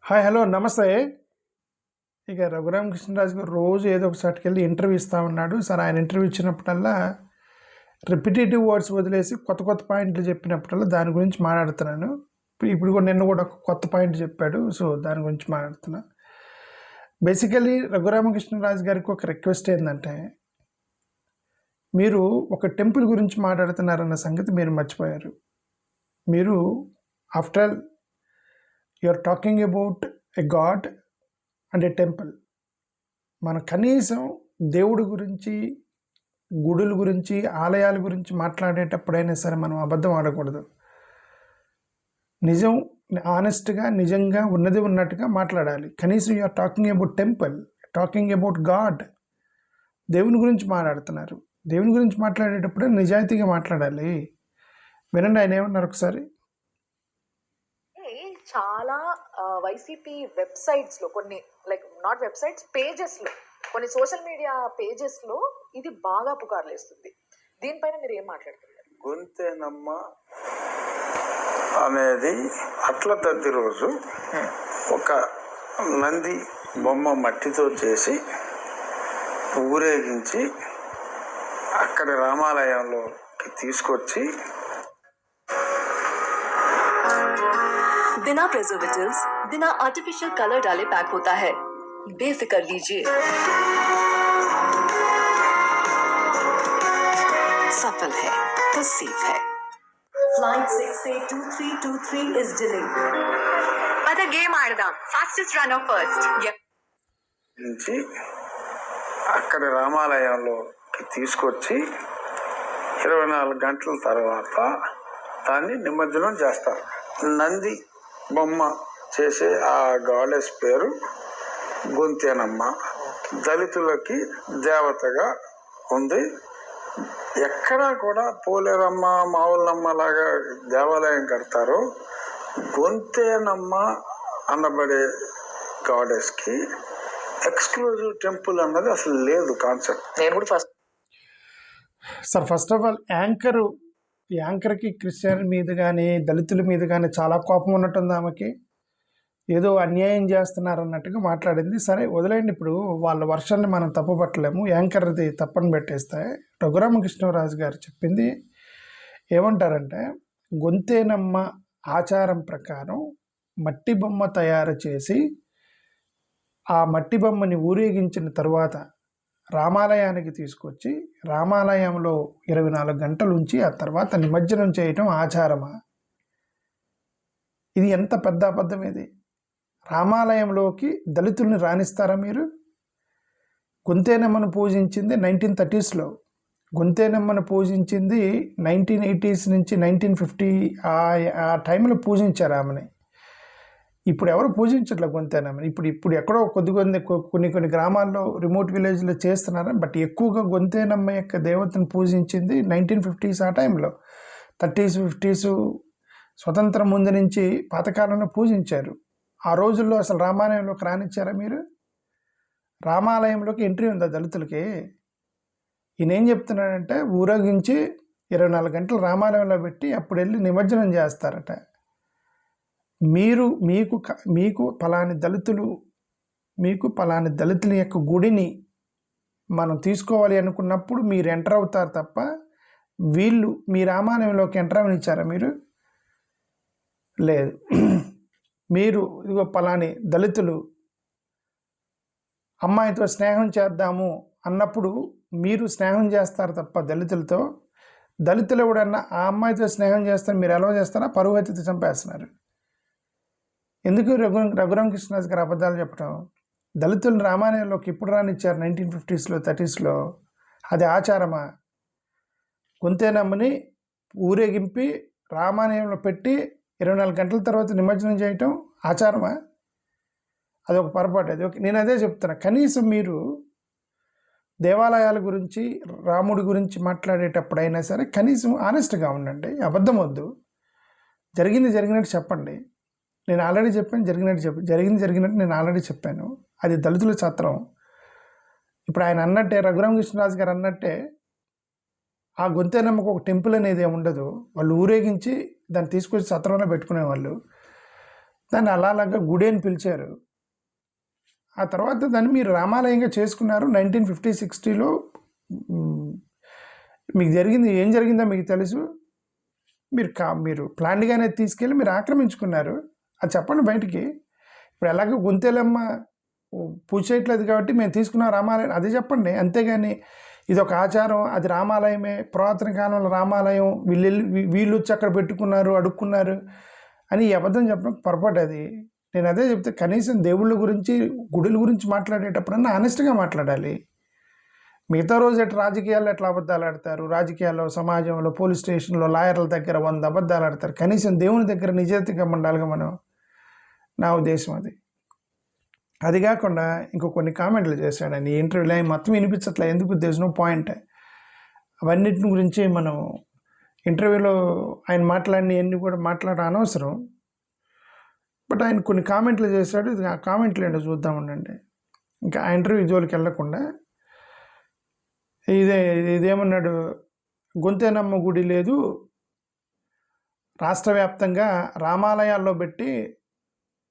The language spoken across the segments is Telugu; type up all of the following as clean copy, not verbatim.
హాయ్ హలో నమస్తే. ఇక రఘురామకృష్ణరాజు గారు రోజు ఏదో ఒక చోటుకెళ్ళి ఇంటర్వ్యూ ఇస్తూ ఉన్నాడు. సరే ఆయన ఇంటర్వ్యూ ఇచ్చినప్పుడల్లా రిపిటేటివ్ వర్డ్స్ వదిలేసి కొత్త కొత్త పాయింట్లు చెప్పినప్పుడల్లా దాని గురించి మాట్లాడుతున్నాను. ఇప్పుడు కూడా నిన్న కూడా ఒక కొత్త పాయింట్ చెప్పాడు. సో దాని గురించి మాట్లాడుతున్నా. బేసికలీ రఘురామకృష్ణరాజు గారికి ఒక రిక్వెస్ట్ ఏంటంటే, మీరు ఒక టెంపుల్ గురించి మాట్లాడుతున్నారన్న సంగతి మీరు మర్చిపోయారు. మీరు after all you're talking about a god and a temple. మన కనీసం దేవుడి గురించి, గుడుల గురించి, ఆలయాల గురించి మాట్లాడేటప్పుడైనా సరే మనం అబద్ధం ఆడకూడదు. నిజం, ఆనెస్ట్గా, నిజంగా ఉన్నది ఉన్నట్టుగా మాట్లాడాలి. కనీసం you're talking about temple, talking about god, దేవుని గురించి మాట్లాడుతున్నారు. దేవుని గురించి మాట్లాడేటప్పుడే నిజాయితీగా మాట్లాడాలి. వినండి ఆయన ఏమన్నారు ఒకసారి. చాలా వైసీపీ వెబ్సైట్స్లో, కొన్ని లైక్ నాట్ వెబ్సైట్స్, పేజెస్లో, కొన్ని సోషల్ మీడియా పేజెస్లో ఇది బాగా పుకార్లేస్తుంది. దీనిపైన మీరు ఏం మాట్లాడుతున్నారు? గొంతేనమ్మ అనేది అట్ల తద్ది రోజు ఒక నంది బొమ్మ మట్టితో చేసి ఊరేగించి అక్కడి రామాలయంలోకి తీసుకొచ్చి बिना प्रिजर्वेटिव्स, बिना आर्टिफिशियल कलर डाले पैक होता है. बेफिक्र लीजिए, सफल है तो सेफ है. Flight 6A2323 is delayed. But the game ఆడదాం. Fastest runner first. నుంచి అక్కడి రామాలయంలోకి తీసుకొచ్చి 24 గంటల తర్వాత దాన్ని నిమజ్జనం చేస్తారు. నంది బొమ్మ చేసే ఆ గాడెస్ పేరు గొంతేనమ్మ. దళితులకి దేవతగా ఉంది. ఎక్కడా కూడా పోలేరమ్మ, మావులమ్మ లాగా దేవాలయం కడతారో గొంతేనమ్మ అనబడే గాడెస్కి ఎక్స్క్లూజివ్ టెంపుల్ అన్నది అసలు లేదు కాన్సెప్ట్. నేను కూడా ఫస్ట్ ఆఫ్ ఆల్ యాంకర్కి క్రిస్టియన్ మీద కానీ, దళితుల మీద కానీ చాలా కోపం ఉన్నట్టుంది. ఆమెకి ఏదో అన్యాయం చేస్తున్నారు అన్నట్టుగా మాట్లాడింది. సరే వదిలేండి, ఇప్పుడు వాళ్ళ వర్షాన్ని మనం తప్పుపట్టలేము. యాంకర్ది తప్పని పెట్టేస్తే రఘురామకృష్ణరాజు గారు చెప్పింది ఏమంటారంటే, గొంతేనమ్మ ఆచారం ప్రకారం మట్టి బొమ్మ తయారు చేసి ఆ మట్టి బొమ్మని ఊరేగించిన తర్వాత రామాలయానికి తీసుకొచ్చి రామాలయంలో 24 గంటలు ఉంచి ఆ తర్వాత నిమజ్జనం చేయటం ఆచారమా? ఇది ఎంత పెద్ద అబద్ధం. ఇది రామాలయంలోకి దళితుల్ని రాణిస్తారా మీరు? గొంతేనమ్మను పూజించింది 1930sలో, గొంతేనమ్మను పూజించింది 1980s నుంచి 1950 ఆ టైంలో పూజించారు ఆమెని. ఇప్పుడు ఎవరు పూజించట్లే గొంతేనమ్మని. ఇప్పుడు ఎక్కడో కొన్ని గ్రామాల్లో, రిమోట్ విలేజ్లో చేస్తున్నారు. బట్ ఎక్కువగా గొంతేనమ్మ యొక్క దేవతను పూజించింది 1950s ఆ టైంలో. 30s 50s స్వతంత్రం ముందు నుంచి పాతకాలంలో పూజించారు. ఆ రోజుల్లో అసలు రామాలయంలోకి రానిచ్చారా మీరు? రామాలయంలోకి ఎంట్రీ ఉందా దళితులకి? ఈయన ఏం చెప్తున్నాడంటే, ఊరేగించి 24 గంటలు రామాలయంలో పెట్టి అప్పుడు వెళ్ళి నిమజ్జనం చేస్తారట. మీకు పలాని దళితుల యొక్క గుడిని మనం తీసుకోవాలి అనుకున్నప్పుడు మీరు ఎంటర్ అవుతారు తప్ప వీళ్ళు మీ రామాలయంలోకి ఎంటర్ అవనిచ్చారా మీరు? లేదు. మీరు ఇదిగో పలాని దళితులు అమ్మాయితో స్నేహం చేద్దాము అన్నప్పుడు మీరు స్నేహం చేస్తారు తప్ప దళితులు ఎవడన్నా ఆ అమ్మాయితో స్నేహం చేస్తారు మీరు ఎలా చేస్తారా? పరువు హత్యతో చంపేస్తున్నారు. ఎందుకు రఘురామకృష్ణరాజు గారు అబద్ధాలు చెప్పడం? దళితులను రామాలయంలోకి ఇప్పుడు రానిచ్చారు 1950sలో 30sలో. అది ఆచారమా? గొంతేనమ్మని ఊరేగింపి రామాలయంలో పెట్టి 24 గంటల తర్వాత నిమజ్జనం చేయటం ఆచారమా? అదొక పొరపాటు. నేను అదే చెప్తున్నా. కనీసం మీరు దేవాలయాల గురించి, రాముడి గురించి మాట్లాడేటప్పుడైనా సరే కనీసం ఆనెస్ట్గా ఉండండి. అబద్ధం వద్దు. జరిగినట్టు చెప్పండి. నేను ఆల్రెడీ చెప్పాను, జరిగినట్టు నేను ఆల్రెడీ చెప్పాను. అది దళితుల చత్రం. ఇప్పుడు ఆయన అన్నట్టే, రఘురామకృష్ణరాజు గారు అన్నట్టే, ఆ గొంతేనమ్మకు ఒక టెంపుల్ అనేది ఉండదు. వాళ్ళు ఊరేగించి దాన్ని తీసుకొచ్చి సత్రంలో పెట్టుకునేవాళ్ళు. దాన్ని అలాగా గుడి అని పిలిచారు. ఆ తర్వాత దాన్ని మీరు రామాలయంగా చేసుకున్నారు. 1950-60లో మీకు జరిగింది ఏం జరిగిందో మీకు తెలుసు. మీరు ప్లాన్డ్గానే తీసుకెళ్ళి మీరు ఆక్రమించుకున్నారు. అది చెప్పండి బయటికి. ఇప్పుడు ఎలాగో గుంతేలమ్మ పూజ చేయట్లేదు కాబట్టి మేము తీసుకున్నాం రామాలయం, అది చెప్పండి. అంతేగాని ఇది ఒక ఆచారం, అది రామాలయమే, పురాతన కాలంలో రామాలయం, వీళ్ళు వచ్చి అక్కడ పెట్టుకున్నారు, అడుక్కున్నారు అని ఈ అబద్ధం చెప్పడం పొరపాటు. అది నేను అదే చెప్తే, కనీసం దేవుళ్ళ గురించి గుడుల గురించి మాట్లాడేటప్పుడన్నా ఆనెస్ట్గా మాట్లాడాలి. మిగతా రోజు ఎట్లా రాజకీయాల్లో ఎట్లా అబద్ధాలు ఆడతారు, రాజకీయాల్లో, సమాజంలో, పోలీస్ స్టేషన్లో, లాయర్ల దగ్గర 100 అబద్ధాలు ఆడతారు. కనీసం దేవుని దగ్గర నిజాయితీగా ఉండాలిగా మనం. నా ఉద్దేశం అది. అది కాకుండా ఇంకో కొన్ని కామెంట్లు చేశాడు ఆయన ఇంటర్వ్యూలో. ఆయన మొత్తం వినిపించట్లే, ఎందుకు, దేస్ నో పాయింట్. అవన్నిటిని గురించి మనం ఇంటర్వ్యూలో ఆయన మాట్లాడినవన్నీ కూడా అనవసరం. బట్ ఆయన కొన్ని కామెంట్లు చేశాడు. ఇది ఆ కామెంట్లు ఏంటో చూద్దాం ఉండండి. ఇంకా ఆ ఇంటర్వ్యూ జోలికి వెళ్ళకుండా ఇదేమన్నాడు, గొంతేనమ్మ గుడి లేదు, రాష్ట్ర వ్యాప్తంగా రామాలయాల్లో పెట్టి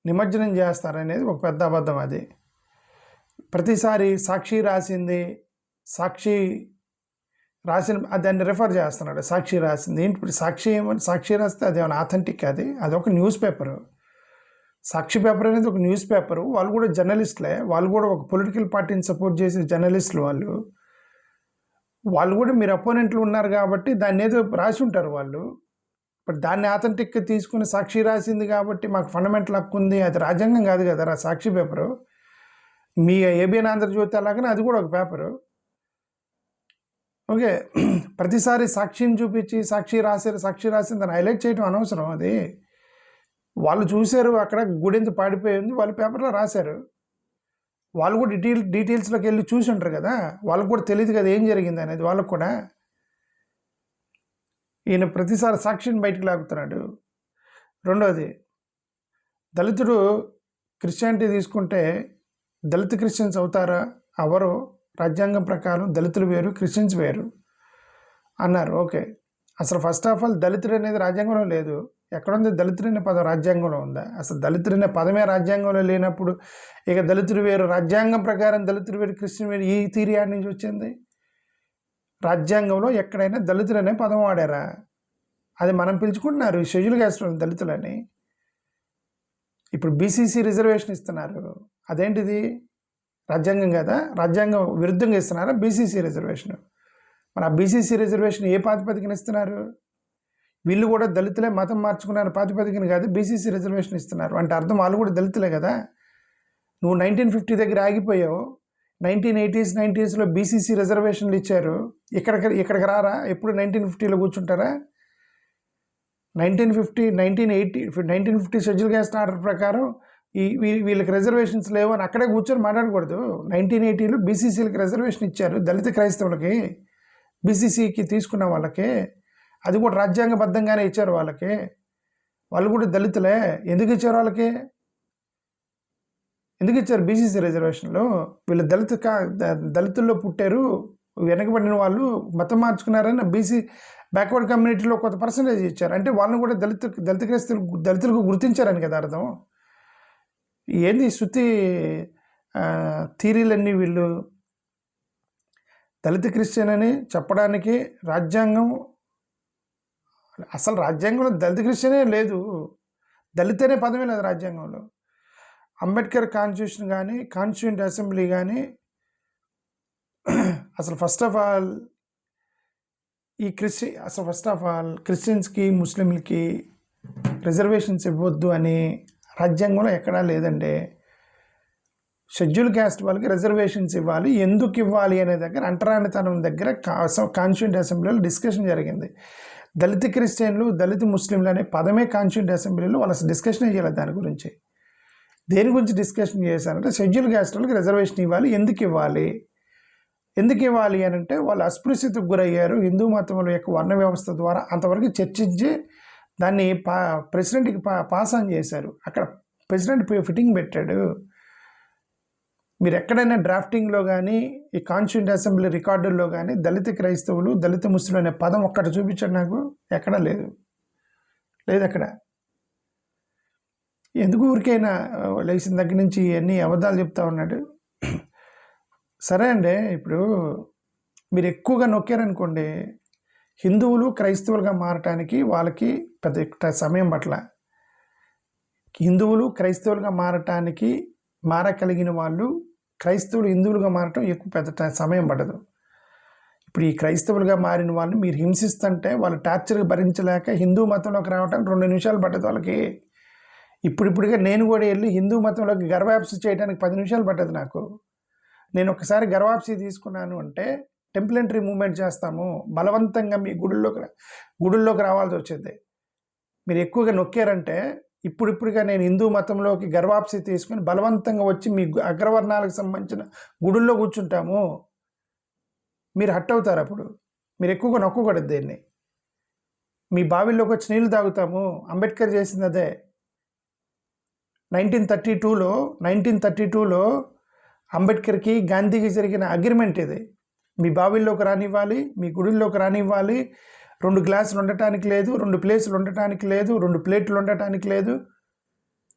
నిమజ్జనం చేస్తారనేది ఒక పెద్ద అబద్ధం. అది ప్రతిసారి సాక్షి రాసిన దాన్ని రిఫర్ చేస్తున్నాడు. సాక్షి రాసింది ఏంటి? సాక్షి రాస్తే అదేమైనా ఆథెంటిక్? అది ఒక న్యూస్ పేపరు. సాక్షి పేపర్ అనేది ఒక న్యూస్ పేపరు. వాళ్ళు కూడా జర్నలిస్టులే, వాళ్ళు కూడా ఒక పొలిటికల్ పార్టీని సపోర్ట్ చేసే జర్నలిస్టులు. వాళ్ళు కూడా మీరు అపోనెంట్లు ఉన్నారు కాబట్టి దాన్ని ఏదో రాసి ఉంటారు వాళ్ళు. బట్ దాన్ని ఆథెంటిక్గా తీసుకుని సాక్షి రాసింది కాబట్టి మాకు ఫండమెంటల్ హక్కు ఉంది, అది రాజ్యాంగం కాదు కదా సాక్షి పేపరు. మీ ఏబిఎన్ ఆంధ్రజ్యోతి అలాగనే అది కూడా ఒక పేపరు. ఓకే, ప్రతిసారి సాక్షిని చూపించి సాక్షి రాసింది అని హైలైట్ చేయడం అనవసరం. అది వాళ్ళు చూశారు, అక్కడ గుడింత పాడిపోయింది, వాళ్ళు పేపర్లో రాశారు. వాళ్ళు కూడా డీటెయిల్స్లోకి వెళ్ళి చూసి ఉంటారు కదా, వాళ్ళకు కూడా తెలియదు కదా ఏం జరిగింది అనేది. వాళ్ళకు కూడా ఈయన ప్రతిసారి సాక్షిని బయటకు లాగుతున్నాడు. రెండోది, దళితుడు క్రిస్టియానిటీ తీసుకుంటే దళిత క్రిస్టియన్స్ అవుతారా? అవరు. రాజ్యాంగం ప్రకారం దళితులు వేరు, క్రిస్టియన్స్ వేరు అన్నారు. ఓకే, అసలు ఫస్ట్ ఆఫ్ ఆల్ దళితుడు అనేది రాజ్యాంగంలో లేదు. ఎక్కడుంది దళితుడు అనే పదం? రాజ్యాంగంలో ఉందా? అసలు దళితుడు అనే పదమే రాజ్యాంగంలో లేనప్పుడు ఇక దళితుడు వేరు, రాజ్యాంగం ప్రకారం దళితుడు వేరు, క్రిస్టియన్ వేరు, ఈ థియరీ ఆడి నుంచి వచ్చింది? రాజ్యాంగంలో ఎక్కడైనా దళితులు అనే పదం వాడారా? అది మనం పిలుచుకుంటున్నారు షెడ్యూల్ క్యాస్ట్ దళితులని. ఇప్పుడు బీసీసీ రిజర్వేషన్ ఇస్తున్నారు, అదేంటిది? రాజ్యాంగం కదా, రాజ్యాంగం విరుద్ధంగా ఇస్తున్నారా బీసీసీ రిజర్వేషన్? మరి ఆ బీసీసీ రిజర్వేషన్ ఏ ప్రాతిపదికన ఇస్తున్నారు? వీళ్ళు కూడా దళితులే, మతం మార్చుకున్నారు ప్రాతిపదికన కాదు బీసీసీ రిజర్వేషన్ ఇస్తున్నారు అంటే అర్థం వాళ్ళు కూడా దళితులే కదా. నువ్వు 1950 దగ్గర ఆగిపోయావు. 1980s 90sలో బీసీసీ రిజర్వేషన్లు ఇచ్చారు. ఇక్కడికి రారా? ఎప్పుడు 1950లో కూర్చుంటారా? 1950 షెడ్యూల్ క్యాస్ట్ ఆర్డర్ ప్రకారం వీళ్ళకి రిజర్వేషన్స్ లేవు అని అక్కడే కూర్చొని మాట్లాడకూడదు. 1980లో బీసీసీలకి రిజర్వేషన్ ఇచ్చారు, దళిత క్రైస్తవులకి, బీసీసీకి తీసుకున్న వాళ్ళకి. అది కూడా రాజ్యాంగబద్ధంగానే ఇచ్చారు వాళ్ళకి. వాళ్ళు కూడా దళితులే. ఎందుకు ఇచ్చారు వాళ్ళకి? ఎందుకు ఇచ్చారు బీసీసీ రిజర్వేషన్లు? వీళ్ళు దళితుల్లో పుట్టారు, వెనకబడిన వాళ్ళు, మతం మార్చుకున్నారని బీసీ బ్యాక్వర్డ్ కమ్యూనిటీలో కొంత పర్సంటేజ్ ఇచ్చారు. అంటే వాళ్ళని కూడా దళిత క్రైస్తవులు దళితులకు గుర్తించారని కదా అర్థం. ఏంది శృతి థీరీలన్నీ? వీళ్ళు దళిత క్రిస్టియన్ అని చెప్పడానికి రాజ్యాంగం, అసలు రాజ్యాంగంలో దళిత క్రిస్టియనే లేదు, దళిత అనే పదమే లేదు రాజ్యాంగంలో. అంబేద్కర్ కాన్స్టిట్యూషన్ కానీ, కాన్స్టిట్యూంట్ అసెంబ్లీ కానీ అసలు ఫస్ట్ ఆఫ్ ఆల్ క్రిస్టియన్స్కి, ముస్లింలకి రిజర్వేషన్స్ ఇవ్వద్దు అని రాజ్యాంగంలో ఎక్కడా లేదండి. షెడ్యూల్ క్యాస్ట్ వాళ్ళకి రిజర్వేషన్స్ ఇవ్వాలి, ఎందుకు ఇవ్వాలి అనే దగ్గర, అంటరానితనం దగ్గర కాన్స్టిట్యూంట్ అసెంబ్లీలో డిస్కషన్ జరిగింది. దళిత క్రిస్టియన్లు, దళిత ముస్లింలు అనే పదమే కాన్స్టిట్యూంట్ అసెంబ్లీలో వాళ్ళు అసలు డిస్కషన్ చేయలేదు దాని గురించి. దేని గురించి డిస్కషన్ చేశారంటే షెడ్యూల్ క్యాస్ట్ వాళ్ళకి రిజర్వేషన్ ఇవ్వాలి, ఎందుకు ఇవ్వాలి అని అంటే వాళ్ళు అస్పృశ్యతకు గురయ్యారు హిందూ మతంలో యొక్క వర్ణ వ్యవస్థ ద్వారా. అంతవరకు చర్చించి దాన్ని ప్రెసిడెంట్కి పాస్ ఆన్ చేశారు. అక్కడ ప్రెసిడెంట్ ఫిట్టింగ్ పెట్టాడు. మీరు ఎక్కడైనా డ్రాఫ్టింగ్లో కానీ, ఈ కాన్స్టిట్యూంట్ అసెంబ్లీ రికార్డుల్లో కానీ దళిత క్రైస్తవులు, దళిత ముస్లిం అనే పదం ఒక్కటి చూపించాడు నాకు. ఎక్కడా లేదు అక్కడ. ఎందుకు ఊరికైనా లేచిన దగ్గర నుంచి ఇవన్నీ అబద్ధాలు చెప్తా ఉన్నాడు. సరే అండి, ఇప్పుడు మీరు ఎక్కువగా నొక్కారనుకోండి, హిందువులు క్రైస్తవులుగా మారటానికి వాళ్ళకి పెద్ద సమయం పట్ల. హిందువులు క్రైస్తవులుగా మారగలిగిన వాళ్ళు క్రైస్తవులు హిందువులుగా మారటం ఎక్కువ పెద్ద సమయం పడదు. ఇప్పుడు ఈ క్రైస్తవులుగా మారిన వాళ్ళని మీరు హింసిస్తుంటే వాళ్ళు టార్చర్గా భరించలేక హిందూ మతంలోకి రావడానికి 2 నిమిషాలు పట్టదు వాళ్ళకి. ఇప్పుడిప్పుడుగా నేను కూడా వెళ్ళి హిందూ మతంలోకి గర్భాప్సి చేయడానికి 10 నిమిషాలు పట్టదు నాకు. నేను ఒకసారి గర్భాప్సి తీసుకున్నాను అంటే టెంప్లెంటరీ మూవ్మెంట్ చేస్తాము, బలవంతంగా మీ గుడుల్లోకి రావాల్సి వచ్చింది. మీరు ఎక్కువగా నొక్కారంటే ఇప్పుడిప్పుడుగా నేను హిందూ మతంలోకి గర్భాప్సి తీసుకుని బలవంతంగా వచ్చి మీ అగ్రవర్ణాలకు సంబంధించిన గుడుల్లో కూర్చుంటాము, మీరు హట్ అవుతారు. అప్పుడు మీరు ఎక్కువగా నొక్కకూడదు దీన్ని. మీ బావిల్లోకి వచ్చి నీళ్ళు తాగుతాము, అంబేద్కర్ చేసింది అదే. 1932లో అంబేద్కర్కి గాంధీకి జరిగిన అగ్రిమెంట్ ఇది. మీ బావిల్లోకి రానివ్వాలి, మీ గుడిల్లోకి రానివ్వాలి, 2 గ్లాసులు ఉండటానికి లేదు, 2 ప్లేసులు ఉండటానికి లేదు, 2 ప్లేట్లు ఉండటానికి లేదు,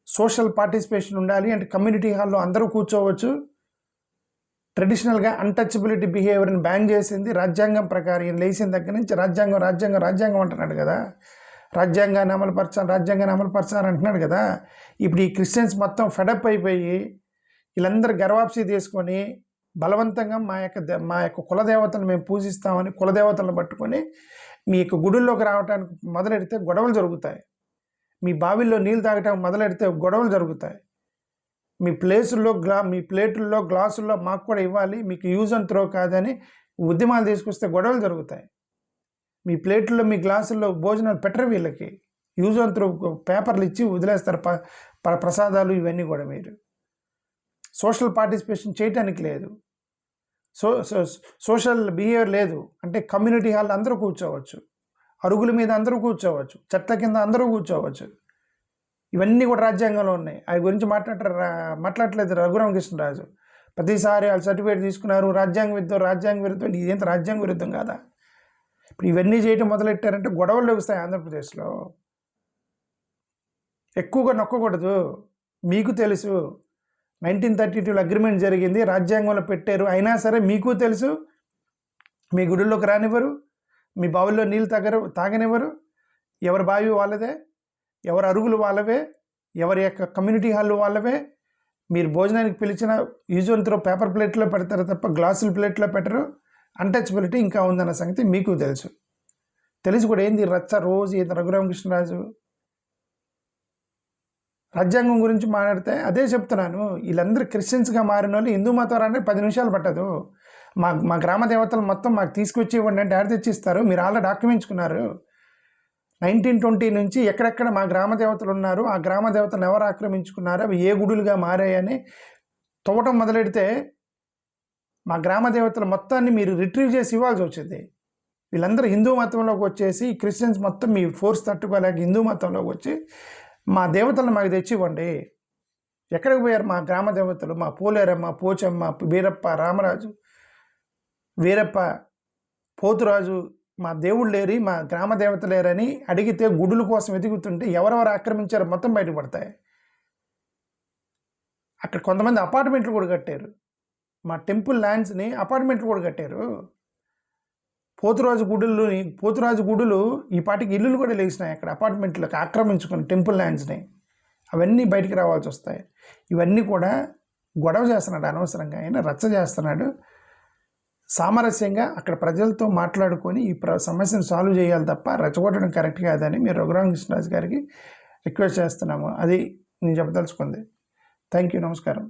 సోషల్ పార్టిసిపేషన్ ఉండాలి అంటే కమ్యూనిటీ హాల్లో అందరూ కూర్చోవచ్చు. ట్రెడిషనల్గా అన్టచబిలిటీ బిహేవియర్ని బ్యాన్ చేసింది రాజ్యాంగం ప్రకారం. ఈయన లేచిన దగ్గర నుంచి రాజ్యాంగం అంటున్నాడు కదా, రాజ్యాంగాన్ని అమలుపరచాలి అంటున్నాడు కదా. ఇప్పుడు ఈ క్రిస్టియన్స్ మొత్తం ఫెడప్ అయిపోయి వీళ్ళందరూ గర్వాప్సి తీసుకొని బలవంతంగా మా యొక్క కులదేవతలను మేము పూజిస్తామని కులదేవతలను పట్టుకొని మీ యొక్క గుడుల్లోకి రావడానికి మొదలెడితే గొడవలు జరుగుతాయి. మీ బావిల్లో నీళ్ళు తాగటం మొదలెడితే గొడవలు జరుగుతాయి. మీ ప్లేటుల్లో గ్లాసుల్లో మాకు కూడా ఇవ్వాలి, మీకు యూజ్ అండ్ త్రో కాదని ఉద్యమాలు తీసుకొస్తే గొడవలు జరుగుతాయి. మీ ప్లేట్లో మీ గ్లాసుల్లో భోజనాలు పెట్టరు, వీళ్ళకి యూజ్ అండ్ త్రో పేపర్లు ఇచ్చి వదిలేస్తారు ప్రసాదాలు. ఇవన్నీ కూడా మీరు సోషల్ పార్టిసిపేషన్ చేయటానికి లేదు, సోషల్ బిహేవియర్ లేదు. అంటే కమ్యూనిటీ హాల్ అందరూ కూర్చోవచ్చు, అరుగుల మీద అందరూ కూర్చోవచ్చు, చెట్ల కింద అందరూ కూర్చోవచ్చు. ఇవన్నీ కూడా రాజ్యాంగంలో ఉన్నాయి. అవి గురించి మాట్లాడట్లేదు రఘురామకృష్ణరాజు. ప్రతిసారి వాళ్ళు సర్టిఫికేట్ తీసుకున్నారు, రాజ్యాంగ విరుద్ధం. ఇదేంత రాజ్యాంగ విరుద్ధం కాదా? ఇప్పుడు ఇవన్నీ చేయటం మొదలెట్టారంటే గొడవలు వస్తాయి ఆంధ్రప్రదేశ్లో. ఎక్కువగా నొక్కకూడదు. మీకు తెలుసు 1932లో అగ్రిమెంట్ జరిగింది, రాజ్యాంగంలో పెట్టారు. అయినా సరే మీకు తెలుసు మీ గుడిలోకి రానివ్వరు, మీ బావిలో నీళ్ళు తాగనివ్వరు. ఎవరి బావి వాళ్ళదే, ఎవరి అరుగులు వాళ్ళవే, ఎవరి యొక్క కమ్యూనిటీ హాల్ వాళ్ళవే. మీరు భోజనానికి పిలిచిన యూజ్ అండ్ త్రో పేపర్ ప్లేట్లో పెడతారు తప్ప గ్లాసుల ప్లేట్లో పెట్టరు. అన్టచబిలిటీ ఇంకా ఉందన్న సంగతి మీకు తెలుసు కూడా. ఏంది రచ్చ రోజు ఏంది రఘురామకృష్ణరాజు? రాజ్యాంగం గురించి మాట్లాడితే అదే చెప్తున్నాను. వీళ్ళందరూ క్రిస్టియన్స్గా మారిన వాళ్ళు హిందూ మతం రానికి 10 నిమిషాలు పట్టదు. మా గ్రామ దేవతలు మొత్తం మాకు తీసుకొచ్చి ఇవ్వండి అంటే ఆడ తెచ్చిస్తారు. మీరు ఆల్రెడీ ఆక్రమించుకున్నారు. 1920 నుంచి ఎక్కడెక్కడ మా గ్రామ దేవతలు ఉన్నారు, ఆ గ్రామ దేవతలను ఎవరు ఆక్రమించుకున్నారు, అవి ఏ గుడులుగా మారాయని తవ్వటం మొదలెడితే మా గ్రామ దేవతల మొత్తాన్ని మీరు రిట్రీవ్ చేసి ఇవ్వాల్సి వచ్చింది. వీళ్ళందరూ హిందూ మతంలోకి వచ్చేసి క్రిస్టియన్స్ మొత్తం మీ ఫోర్స్ తట్టుకోలేక హిందూ మతంలోకి వచ్చి మా దేవతలను మాకు తెచ్చివ్వండి. ఎక్కడికి పోయారు మా గ్రామ దేవతలు? మా పోలేరమ్మ, పోచమ్మ, వీరప్ప, రామరాజు, వీరప్ప, పోతురాజు, మా దేవుళ్ళు లేరి, మా గ్రామ దేవత లేరని అడిగితే గుడుల కోసం వెతుకుతుంటే ఎవరెవరు ఆక్రమించారో మొత్తం బయటపడతాయి. అక్కడ కొంతమంది అపార్ట్మెంట్లు కూడా కట్టారు. మా టెంపుల్ ల్యాండ్స్ని అపార్ట్మెంట్లు కూడా కట్టారు. పోతురాజు గుడులు ఈ పాటికి ఇల్లులు కూడా లేచినాయి అక్కడ అపార్ట్మెంట్లకు ఆక్రమించుకుని టెంపుల్ ల్యాండ్స్ని. అవన్నీ బయటికి రావాల్సి వస్తాయి. ఇవన్నీ కూడా గొడవ చేస్తున్నాడు అనవసరంగా, ఆయన రచ్చ చేస్తున్నాడు. సామరస్యంగా అక్కడ ప్రజలతో మాట్లాడుకొని ఈ సమస్యను సాల్వ్ చేయాలి తప్ప రెచ్చగొట్టడం కరెక్ట్ కాదని మీరు రఘురామకృష్ణరాజు గారికి రిక్వెస్ట్ చేస్తున్నాము. అది నేను చెప్పదలుచుకుంది. థ్యాంక్ యూ, నమస్కారం.